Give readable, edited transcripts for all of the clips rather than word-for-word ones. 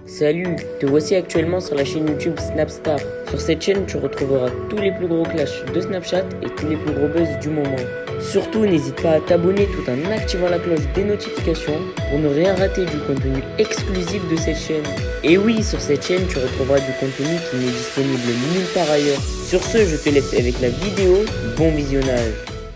Salut, te voici actuellement sur la chaîne YouTube Snapstar. Sur cette chaîne, tu retrouveras tous les plus gros clashs de Snapchat et tous les plus gros buzz du moment. Surtout, n'hésite pas à t'abonner tout en activant la cloche des notifications pour ne rien rater du contenu exclusif de cette chaîne. Et oui, sur cette chaîne, tu retrouveras du contenu qui n'est disponible nulle part ailleurs. Sur ce, je te laisse avec la vidéo. Bon visionnage.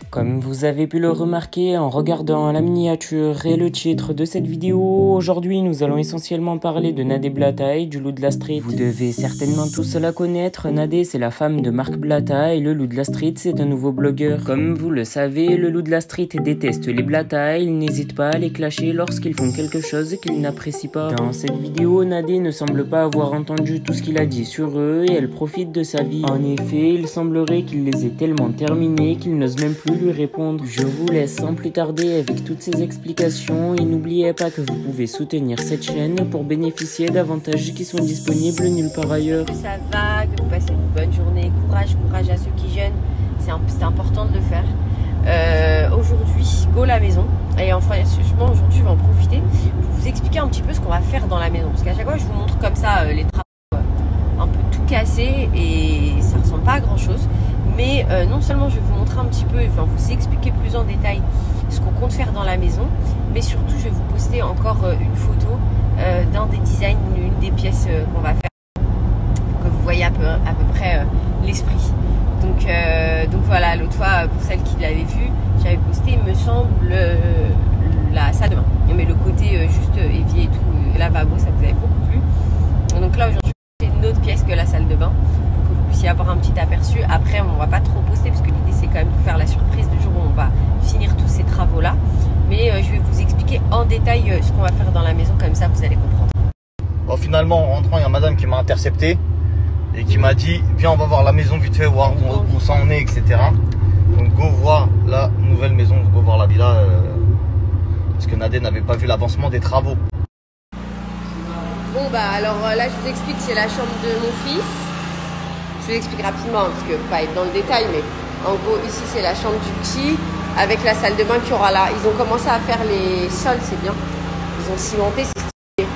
Comme vous avez pu le remarquer en regardant la miniature et le titre de cette vidéo, aujourd'hui nous allons essentiellement parler de Nadé Blataï, du loup de la street. Vous devez certainement tous la connaître, Nadé c'est la femme de Marc Blataï, le loup de la street c'est un nouveau blogueur. Comme vous le savez, le loup de la street déteste les Blataï, il n'hésite pas à les clasher lorsqu'ils font quelque chose qu'il n'apprécie pas. Dans cette vidéo, Nadé ne semble pas avoir entendu tout ce qu'il a dit sur eux et elle profite de sa vie. En effet, il semblerait qu'il les ait tellement terminés qu'il n'ose même plus lui répondre. Je vous laisse sans plus tarder avec toutes ces explications et n'oubliez pas que vous pouvez soutenir cette chaîne pour bénéficier d'avantages qui sont disponibles nulle part ailleurs. Ça va, que vous passez une bonne journée, courage à ceux qui jeûnent, c'est important de le faire. Aujourd'hui, go la maison, et enfin aujourd'hui je vais en profiter pour vous expliquer un petit peu ce qu'on va faire dans la maison, parce qu'à chaque fois je vous montre comme ça les travaux un peu tout cassés et ça ressemble pas à grand chose. Mais non seulement je vais vous montrer un petit peu, enfin vous expliquer plus en détail ce qu'on compte faire dans la maison, mais surtout je vais vous poster encore une photo d'un des designs, une des pièces qu'on va faire, pour que vous voyez à peu près l'esprit. Donc voilà, l'autre fois, pour celles qui l'avaient vu, j'avais posté, il me semble, la salle de bain. Mais le côté juste évier et tout, lavabo, ça vous avait beaucoup plu. Donc là aujourd'hui, c'est une autre pièce que la salle de bain, y avoir un petit aperçu. Après on va pas trop poster parce que l'idée c'est quand même de faire la surprise du jour où on va finir tous ces travaux là, mais je vais vous expliquer en détail ce qu'on va faire dans la maison, comme ça vous allez comprendre. Bon, finalement en rentrant il y a madame qui m'a intercepté et qui m'a dit viens on va voir la maison vite fait, voir où ça en est, etc. Donc go voir la nouvelle maison, go voir la villa, parce que Nadé n'avait pas vu l'avancement des travaux. Bon bah alors là je vous explique, c'est la chambre de mon fils. Je vous explique rapidement, parce que pas être dans le détail, mais en gros, ici, c'est la chambre du petit, avec la salle de bain qu'il y aura là. Ils ont commencé à faire les sols, c'est bien. Ils ont cimenté, c'est stylé.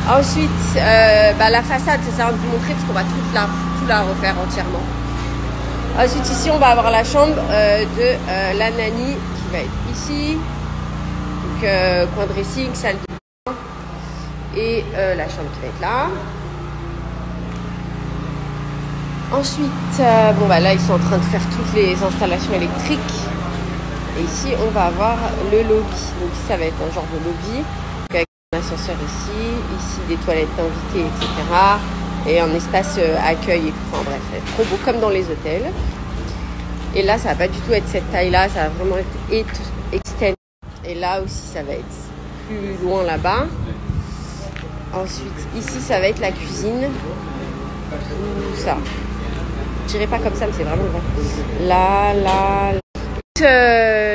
Ensuite, la façade, ça sert à vous montrer, parce qu'on va tout la refaire entièrement. Ensuite, ici, on va avoir la chambre de la nanny, qui va être ici. Donc, coin dressing, salle de bain. Et la chambre qui va être là. Ensuite, là ils sont en train de faire toutes les installations électriques. Et ici, on va avoir le lobby. Donc ici, ça va être un genre de lobby avec un ascenseur ici des toilettes invitées, etc. Et un espace accueil et tout. Enfin bref, ça va être trop beau comme dans les hôtels. Et là, ça va pas du tout être cette taille-là, ça va vraiment être extend. Et là aussi, ça va être plus loin là-bas. Ensuite, ici, ça va être la cuisine. Tout ça. Je dirais pas comme ça, mais c'est vraiment grand. Là,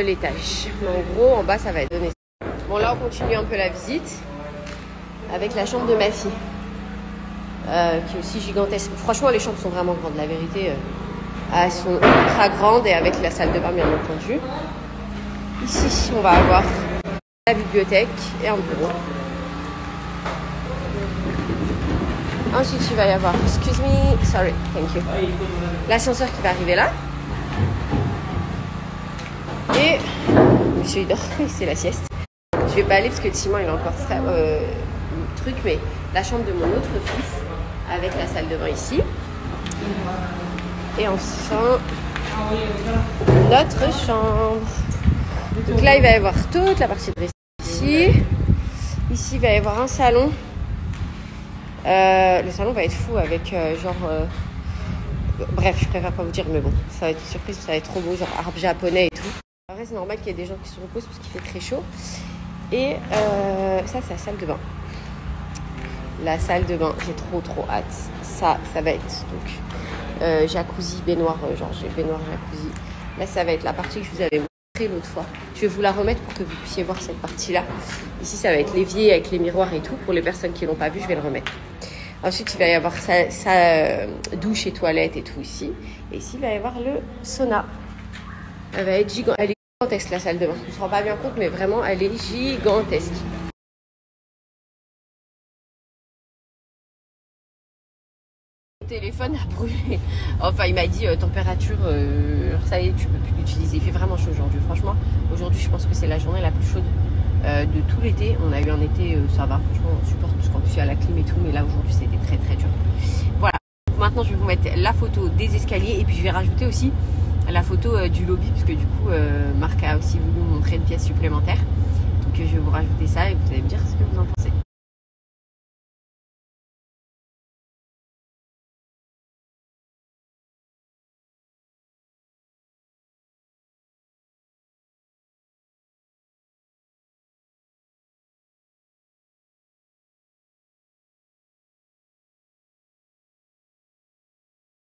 l'étage. Mais en gros, en bas, ça va être donné. Bon, là, on continue un peu la visite avec la chambre de ma fille, qui est aussi gigantesque. Franchement, les chambres sont vraiment grandes. La vérité, elles sont ultra grandes et avec la salle de bain, bien entendu. Ici, on va avoir la bibliothèque et un bureau. Ensuite, il va y avoir, excuse me, sorry, thank you, l'ascenseur qui va arriver là. Et monsieur il dort, c'est la sieste. Je vais pas aller parce que Simon il a encore truc, mais la chambre de mon autre fils avec la salle de bain ici. Et enfin, notre chambre. Donc là, il va y avoir toute la partie de ici. Ici, il va y avoir un salon. Le salon va être fou avec bref, je préfère pas vous dire, mais bon, ça va être une surprise, ça va être trop beau, genre arbre japonais et tout. En vrai, c'est normal qu'il y ait des gens qui se reposent parce qu'il fait très chaud. Et ça, c'est la salle de bain. La salle de bain, j'ai trop hâte. Ça va être donc jacuzzi, baignoire, j'ai baignoire, jacuzzi. Là, ça va être la partie que je vous avais montrée l'autre fois. Je vais vous la remettre pour que vous puissiez voir cette partie-là. Ici, ça va être l'évier avec les miroirs et tout. Pour les personnes qui l'ont pas vu, je vais le remettre. Ensuite, il va y avoir sa douche et toilette et tout ici. Et ici, il va y avoir le sauna. Elle va être gigantesque. Elle est gigantesque, la salle de bain. Je ne me rends pas bien compte, mais vraiment, elle est gigantesque. téléphone a brûlé. Enfin, il m'a dit température, ça y est, tu peux plus l'utiliser. Il fait vraiment chaud aujourd'hui. Franchement, aujourd'hui, je pense que c'est la journée la plus chaude de tout l'été. On a eu un été, ça va, franchement, on supporte parce qu'en plus il y a la clim et tout. Mais là, aujourd'hui, c'était très très dur. Voilà. Maintenant, je vais vous mettre la photo des escaliers et puis je vais rajouter aussi la photo du lobby parce que du coup, Marc a aussi voulu vous montrer une pièce supplémentaire. Donc, je vais vous rajouter ça et vous allez me dire ce que vous en pensez.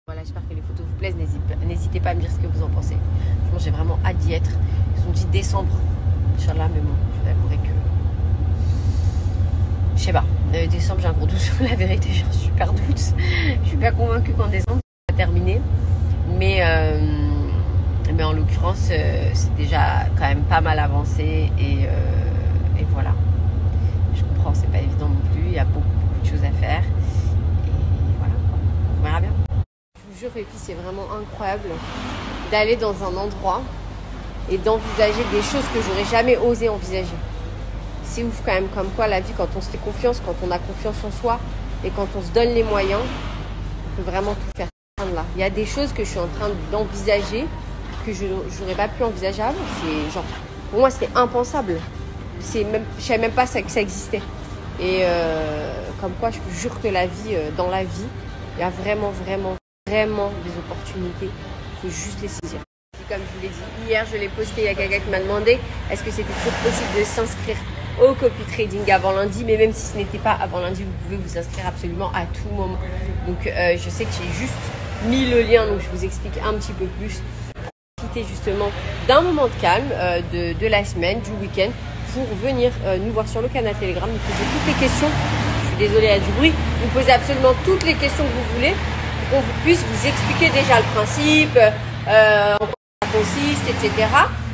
Voilà, j'espère que les photos vous plaisent. N'hésitez pas à me dire ce que vous en pensez. Franchement, j'ai vraiment hâte d'y être. Ils ont dit décembre. Inch'Allah, mais bon, je vous avouerai que... Je sais pas. Décembre, j'ai un gros doute sur la vérité. J'ai un super doute. Je suis pas convaincue qu'en décembre, ça va terminer. Mais en l'occurrence, c'est déjà quand même pas mal avancé. Et voilà. Je comprends, c'est pas évident non plus. Il y a beaucoup de choses à faire. Et voilà, on verra bien. Je vous jure, c'est vraiment incroyable d'aller dans un endroit et d'envisager des choses que j'aurais jamais osé envisager. C'est ouf quand même, comme quoi la vie, quand on se fait confiance, quand on a confiance en soi et quand on se donne les moyens, on peut vraiment tout faire. Là. Il y a des choses que je suis en train d'envisager que je n'aurais pas pu envisager avant. C'est genre, pour moi, c'était impensable. Je ne savais même pas que ça existait. Et comme quoi, je vous jure que la vie, dans la vie, il y a vraiment des opportunités. Il faut juste les saisir. Et comme je vous l'ai dit, hier, je l'ai posté, il y a quelqu'un qui m'a demandé est-ce que c'était toujours possible de s'inscrire au copy trading avant lundi, mais même si ce n'était pas avant lundi, vous pouvez vous inscrire absolument à tout moment. Donc je sais que j'ai juste mis le lien, donc je vous explique un petit peu plus. Profitez justement d'un moment de calme de la semaine, du week-end, pour venir nous voir sur le canal Telegram, nous poser toutes les questions. Je suis désolée, il y a du bruit. Vous posez absolument toutes les questions que vous voulez pour qu'on puisse vous expliquer déjà le principe, en quoi ça consiste, etc.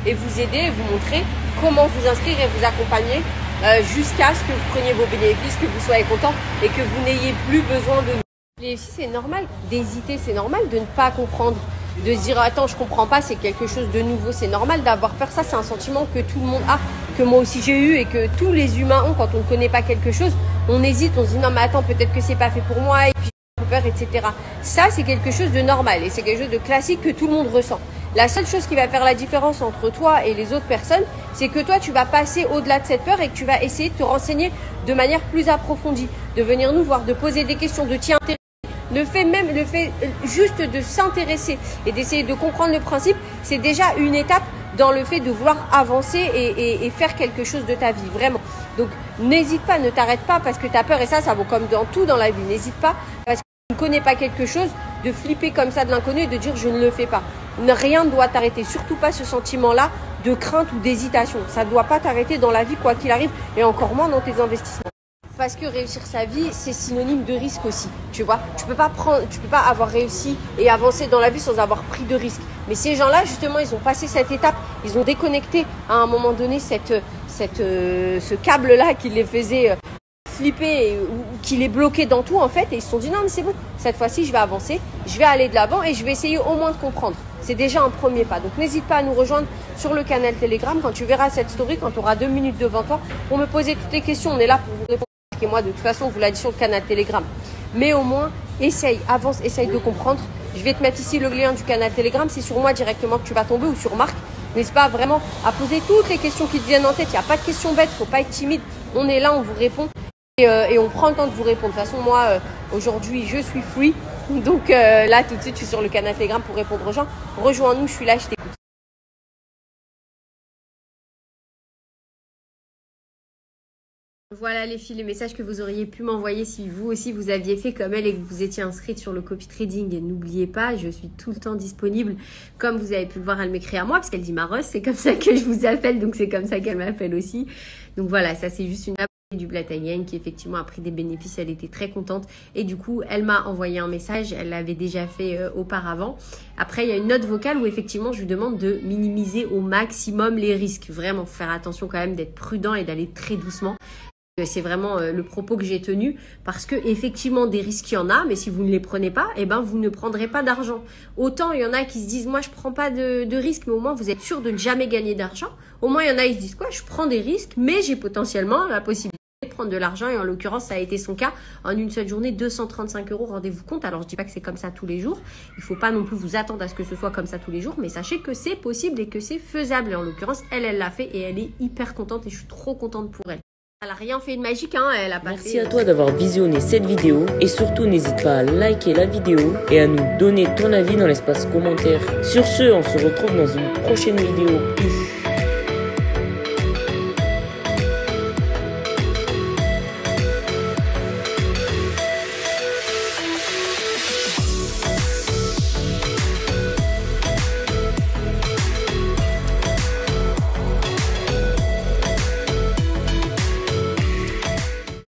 Et vous aider, vous montrer comment vous inscrire et vous accompagner jusqu'à ce que vous preniez vos bénéfices, que vous soyez content et que vous n'ayez plus besoin de nous. Et aussi, c'est normal d'hésiter, c'est normal de ne pas comprendre, de se dire attends, je comprends pas, c'est quelque chose de nouveau. C'est normal d'avoir peur, ça c'est un sentiment que tout le monde a, que moi aussi j'ai eu et que tous les humains ont quand on ne connaît pas quelque chose. On hésite, on se dit non mais attends, peut-être que c'est pas fait pour moi et puis j'ai peur, etc. Ça c'est quelque chose de normal et c'est quelque chose de classique que tout le monde ressent. La seule chose qui va faire la différence entre toi et les autres personnes, c'est que toi, tu vas passer au-delà de cette peur et que tu vas essayer de te renseigner de manière plus approfondie, de venir nous voir, de poser des questions, de t'y intéresser. Le fait juste de s'intéresser et d'essayer de comprendre le principe, c'est déjà une étape dans le fait de vouloir avancer et faire quelque chose de ta vie, vraiment. Donc, n'hésite pas, ne t'arrête pas parce que tu as peur et ça vaut comme dans tout dans la vie. N'hésite pas parce que tu ne connais pas quelque chose, de flipper comme ça de l'inconnu et de dire je ne le fais pas. Rien ne doit t'arrêter, surtout pas ce sentiment-là de crainte ou d'hésitation. Ça ne doit pas t'arrêter dans la vie quoi qu'il arrive et encore moins dans tes investissements. Parce que réussir sa vie, c'est synonyme de risque aussi, tu vois. Tu peux pas avoir réussi et avancer dans la vie sans avoir pris de risque. Mais ces gens-là, justement, ils ont passé cette étape, ils ont déconnecté à un moment donné ce câble-là qui les faisait flipper ou qui les bloquait dans tout en fait. Et ils se sont dit non mais c'est bon, cette fois-ci je vais avancer, je vais aller de l'avant et je vais essayer au moins de comprendre. C'est déjà un premier pas. Donc n'hésite pas à nous rejoindre sur le canal Telegram quand tu verras cette story, quand tu auras 2 minutes devant toi pour me poser toutes les questions. On est là pour vous répondre. Et moi, de toute façon, on vous l'a dit sur le canal Telegram. Mais au moins, essaye, avance, essaye de comprendre. Je vais te mettre ici le lien du canal Telegram. C'est sur moi directement que tu vas tomber ou sur Marc. N'hésite pas vraiment à poser toutes les questions qui te viennent en tête. Il n'y a pas de questions bêtes, il ne faut pas être timide. On est là, on vous répond et on prend le temps de vous répondre. De toute façon, moi, aujourd'hui, je suis free. Donc là, tout de suite, je suis sur le canal Telegram pour répondre aux gens. Rejoins-nous, je suis là, je t'écoute. Voilà les filles, les messages que vous auriez pu m'envoyer si vous aussi vous aviez fait comme elle et que vous étiez inscrite sur le copy trading. Et n'oubliez pas, je suis tout le temps disponible. Comme vous avez pu le voir, elle m'écrit à moi parce qu'elle dit Maros, c'est comme ça que je vous appelle, donc c'est comme ça qu'elle m'appelle aussi. Donc voilà, ça c'est juste une abonnée du Blatanienne qui effectivement a pris des bénéfices, elle était très contente et du coup elle m'a envoyé un message, elle l'avait déjà fait auparavant. Après il y a une note vocale où effectivement je lui demande de minimiser au maximum les risques, vraiment faire attention quand même d'être prudent et d'aller très doucement. C'est vraiment le propos que j'ai tenu parce que effectivement des risques il y en a, mais si vous ne les prenez pas, eh ben vous ne prendrez pas d'argent. Autant il y en a qui se disent moi je prends pas de risques, mais au moins vous êtes sûr de ne jamais gagner d'argent. Au moins il y en a ils se disent quoi, je prends des risques, mais j'ai potentiellement la possibilité de prendre de l'argent et en l'occurrence ça a été son cas. En une seule journée 235 €, rendez-vous compte. Alors je dis pas que c'est comme ça tous les jours, il faut pas non plus vous attendre à ce que ce soit comme ça tous les jours, mais sachez que c'est possible et que c'est faisable. Et en l'occurrence elle l'a fait et elle est hyper contente et je suis trop contente pour elle. Elle a rien fait de magique, hein, elle a pas Merci fait... à toi d'avoir visionné cette vidéo et surtout n'hésite pas à liker la vidéo et à nous donner ton avis dans l'espace commentaire. Sur ce, on se retrouve dans une prochaine vidéo. Peace.